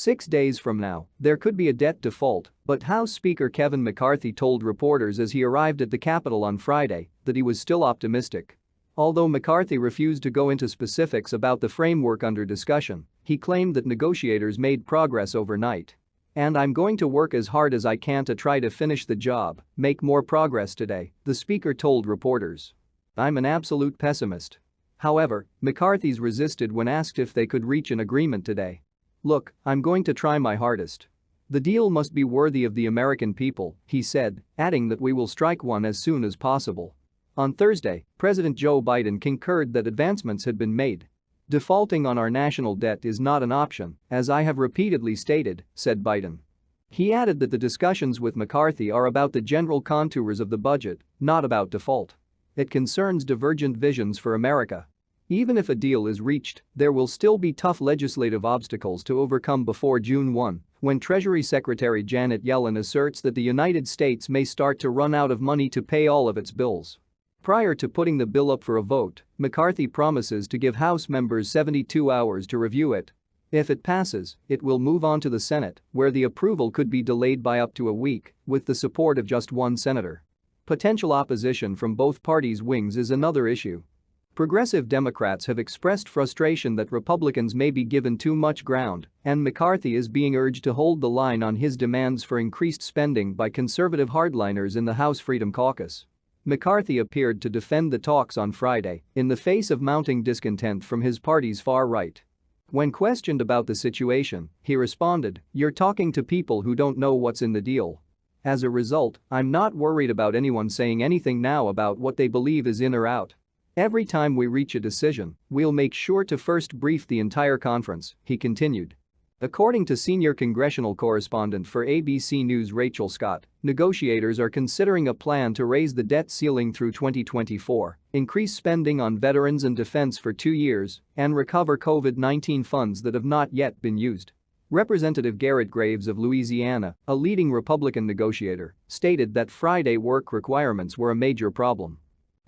6 days from now, there could be a debt default, but House Speaker Kevin McCarthy told reporters as he arrived at the Capitol on Friday that he was still optimistic. Although McCarthy refused to go into specifics about the framework under discussion, he claimed that negotiators made progress overnight. "And I'm going to work as hard as I can to try to finish the job, make more progress today," the speaker told reporters. "I'm an absolute pessimist." However, McCarthy's resisted when asked if they could reach an agreement today. "Look, I'm going to try my hardest. The deal must be worthy of the American people," he said, adding that we will strike one as soon as possible. On Thursday, President Joe Biden concurred that advancements had been made. "Defaulting on our national debt is not an option, as I have repeatedly stated," said Biden. He added that the discussions with McCarthy are about the general contours of the budget, not about default. It concerns divergent visions for America. Even if a deal is reached, there will still be tough legislative obstacles to overcome before June 1, when Treasury Secretary Janet Yellen asserts that the United States may start to run out of money to pay all of its bills. Prior to putting the bill up for a vote, McCarthy promises to give House members 72 hours to review it. If it passes, it will move on to the Senate, where the approval could be delayed by up to a week, with the support of just one senator. Potential opposition from both parties' wings is another issue. Progressive Democrats have expressed frustration that Republicans may be given too much ground, and McCarthy is being urged to hold the line on his demands for increased spending by conservative hardliners in the House Freedom Caucus. McCarthy appeared to defend the talks on Friday in the face of mounting discontent from his party's far right. When questioned about the situation, he responded, "You're talking to people who don't know what's in the deal. As a result, I'm not worried about anyone saying anything now about what they believe is in or out. Every time we reach a decision, we'll make sure to first brief the entire conference," he continued. According to senior congressional correspondent for ABC News Rachel Scott, negotiators are considering a plan to raise the debt ceiling through 2024, increase spending on veterans and defense for 2 years, and recover COVID-19 funds that have not yet been used. Representative Garrett Graves of Louisiana, a leading Republican negotiator, stated that Friday work requirements were a major problem.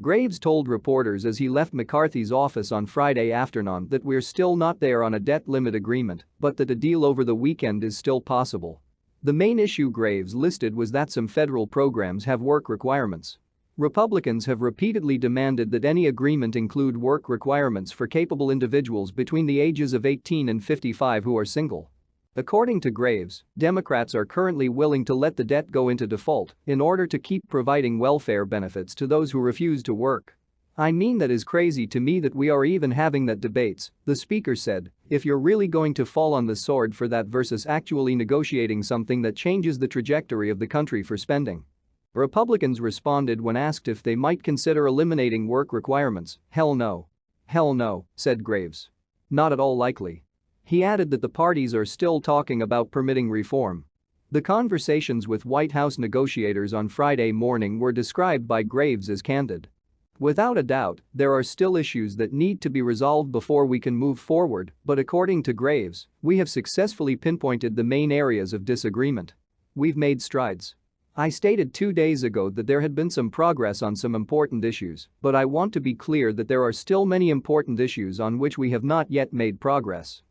Graves told reporters as he left McCarthy's office on Friday afternoon that we're still not there on a debt limit agreement, but that a deal over the weekend is still possible. The main issue Graves listed was that some federal programs have work requirements. Republicans have repeatedly demanded that any agreement include work requirements for capable individuals between the ages of 18 and 55 who are single. According to Graves, Democrats are currently willing to let the debt go into default in order to keep providing welfare benefits to those who refuse to work. "I mean, that is crazy to me that we are even having that debates," the speaker said, "if you're really going to fall on the sword for that versus actually negotiating something that changes the trajectory of the country for spending." Republicans responded when asked if they might consider eliminating work requirements. "Hell no. Hell no," said Graves. "Not at all likely." He added that the parties are still talking about permitting reform. The conversations with White House negotiators on Friday morning were described by Graves as candid. "Without a doubt, there are still issues that need to be resolved before we can move forward, but according to Graves, we have successfully pinpointed the main areas of disagreement. We've made strides. I stated 2 days ago that there had been some progress on some important issues, but I want to be clear that there are still many important issues on which we have not yet made progress."